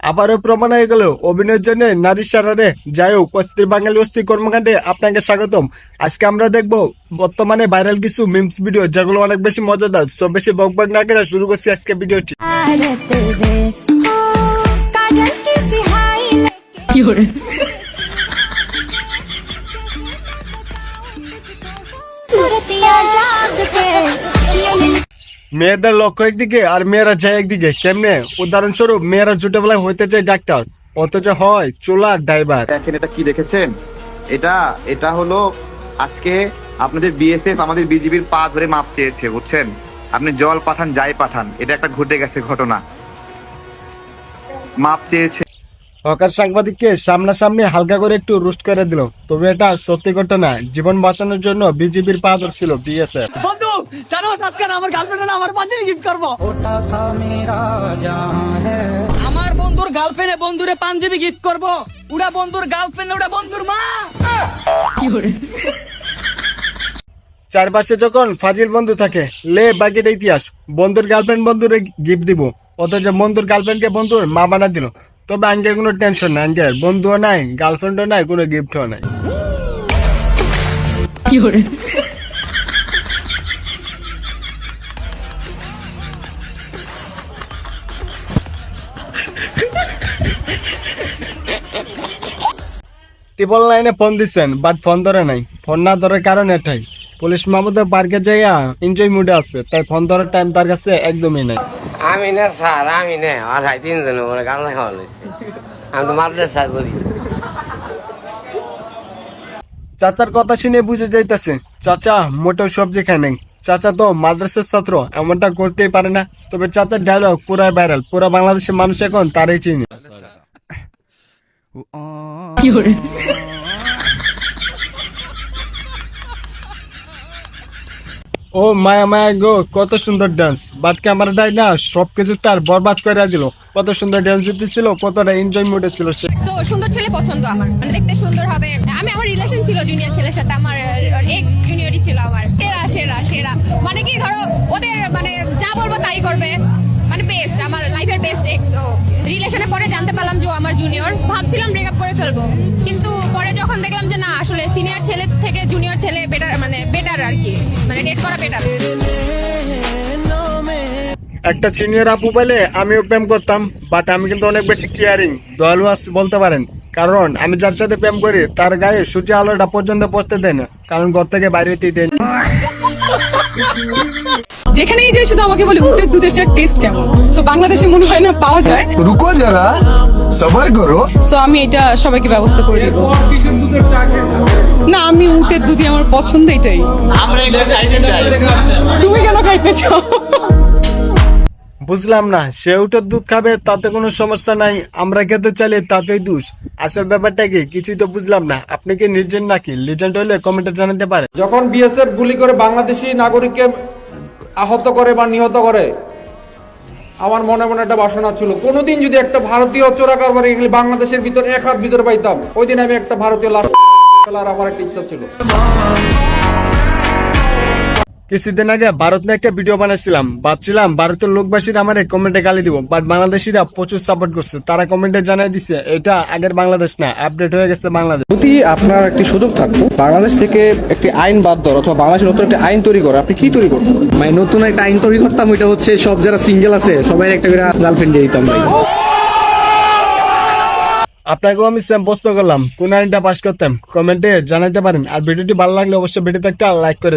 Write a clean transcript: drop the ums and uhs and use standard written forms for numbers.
আবারও প্রমাণ হয়ে গেল অভিনয়ের জন্য নারী সারারে। যাই হোক, অস্থির বাঙালি অস্থির কর্মকাণ্ডে আপনাকে স্বাগতম। আজকে আমরা দেখবো বর্তমানে ভাইরাল কিছু মিমস ভিডিও, যেগুলো অনেক বেশি মজাদার। সব বেশি বকবক না করে শুরু করছি আজকে ভিডিওটি। মেয়েদের লক্ষ্য একদিকে আর মেয়েরা যায় একদিকে। কেমনে? উদাহরণস্বরূপ, মেয়েরা ছোটবেলায় হইতে চায় ডাক্তার, অথচ হয় চোলার ড্রাইভার। দেখেন, এটা কি দেখেছেন? এটা হলো আজকে আপনাদের বিএসএফ আমাদের বিজিবির পা ধরে মাপ চেয়েছে, বুঝছেন? আপনি জল পাঠান যাই পাঠান, এটা একটা ঘটে গেছে ঘটনা, মাপ চেয়েছে। হকার সাংবাদিককে সামনাসামনি হালকা করে একটু রোস্ট করে দিল, তবে এটা সত্যি ঘটনা। জীবন বাঁচানোর জন্য বিজিবির পা ধরছিল বিএসএফ। বন্ধু জানো আজকে আমার গার্লফ্রেন্ড আমার পাঞ্জাবি গিফট করবো। আমার বন্ধুর গার্লফ্রেন্ডে বন্ধুরে পাঞ্জাবি গিফট করবো। ওটা বন্ধুর গার্লফ্রেন্ড, ওটা বন্ধুর মা। চারপাশে যখন ফাজিল বন্ধু থাকে, লে বাকিটা ইতিহাস। বন্ধুর গার্লফ্রেন্ড বন্ধুরে গিফট দিব, অথচ বন্ধুর গার্লফ্রেন্ডকে বন্ধুর মা বানা দিল। তবে আঙ্কের কোনো টেনশন নাই, আঙ্কের বন্ধুও নাই, গার্লফ্রেন্ডও নাই, কোনো গিফটও নাই। ত্রিপল লাইনে ফোন দিচ্ছেন, বাট ফোন ধরে নাই। ফোন না ধরার কারণ এটাই, পুলিশ মাহমুদ পার্কে যাইয়া এনজয় মুডে আছে, তাই ফোন ধরার টাইম তার কাছে একদমই নাই। আমি না স্যার, আমি না, আর ভাই তিনজন বলে গান খাওয়া হয়েছে। আমি তো মাদ্রাসা করি। চাচার কথা শুনে বুঝে যাইতেছে চাচা মোটেও সবজি খায় নাই। চাচা তো মাদ্রাসার ছাত্র, এমনটা করতেই পারে না। তবে চাচার ডায়লগ পুরাই ভাইরাল, পুরা বাংলাদেশের মানুষ এখন তারই চিনি। ও মায়া মায়া গো, কত সুন্দর ডান্স, বাট ক্যামেরাটাই না সবকিছু তার বরবাদ করে দিল। কত সুন্দর ডান্স দিতেছিল, কতটা এনজয় মুডে ছিল সে। তো সুন্দর ছেলে পছন্দ আমার, মানে দেখতে সুন্দর হবে। আমার রিলেশন ছিল জুনিয়র ছেলের সাথে, আমার এক্স জুনিয়রই ছিল আমার। সেরা সেরা সেরা, মানে কি ধরো ওদের মানে যা বলবো তাই করবে, মানে বেস্ট, আমার লাইফের বেস্ট এক্স। ও রিলেশনের পরে জানতে পারলাম যে ও আমার জুনিয়র। ভাবছিলাম ব্রেকআপ করে ফেলবো, কিন্তু পরে যখন দেখলাম যে না, আসলে সিনিয়র ছেলে থেকে জুনিয়র ছেলে বেটার, মানে বেটার আর কি, মানে ডেট করা বেটার। একটা সিনিয়র আপু বলে আমিও প্রেম করতাম, বাট আমি কিন্তু অনেক বেশি কেয়ারিং, দয়ালু আছি বলতে পারেন। কারণ আমি যার সাথে প্রেম করি তার গায়ে সূর্য আলোটা পর্যন্ত পড়তে দেয় না, কারণ ঘর থেকে বাইরেতেই দেয় না। যেখানেই যাই শুধু আমাকে বলে উটের দুধের টেস্ট কেমন। সো বাংলাদেশে মনে হয় না পাওয়া যায়। রুকো যারা, সবার করো। সো আমি এটা সবাইকে ব্যবস্থা করে দিব। না, আমি উটের দুধই আমার পছন্দ, এটাই। তুমি কেন খাইতে চাও? বুঝলাম না, সে উটের দুধ খাবে তাতে কোনো সমস্যা নাই, আমরা খেতে চাইলে তাতেই দোষ। আসল ব্যাপারটা কি কিছুই তো বুঝলাম না। আপনি কি নির্জন নাকি লিজেন্ড হইলে কমেন্টে জানাতে পারেন। যখন বিএসএফ গুলি করে বাংলাদেশি নাগরিককে আহত করে বা নিহত করে, আমার মনে মনে একটা বাসনা ছিল, কোনোদিন যদি একটা ভারতীয় চোরা কারবারি বাংলাদেশের ভিতর এক হাত ভিতরে পাইতাম, ওই দিন আমি একটা ভারতীয় লাশ ফেলার আমার একটা ইচ্ছা ছিল। কিছুদিন আগে ভারত নিয়ে একটা ভিডিও বানাইছিলাম, ভাবছিলাম ভারতের লোকবাসীরা আমার কমেন্টে গালি দিব, বাট বাংলাদেশিরা প্রচুর সাপোর্ট করছে। তারা কমেন্টে জানাই দিছে এটা আগের বাংলাদেশ না, আপডেট হয়ে গেছে বাংলাদেশ। যদি আপনার একটি সুযোগ থাকতো বাংলাদেশ থেকে একটি আইন বাদ দেওয়ার অথবা বাংলাদেশের নতুন একটা আইন তৈরি করা, আপনি কি তৈরি করতেন? মানে নতুন একটা আইন তৈরি করতাম, ওইটা হচ্ছে সব যারা সিঙ্গেল আছে সবাই একটা করে গার্লফ্রেন্ড দিয়ে দিতাম ভাই। আপনাকেও আমি সেম প্রশ্ন করলাম, কোন আইনটা পাস করতাম? কমেন্টে জানাতে পারেন। আর ভিডিওটি ভালো লাগলে অবশ্যই ভিডিওতে একটা লাইক করে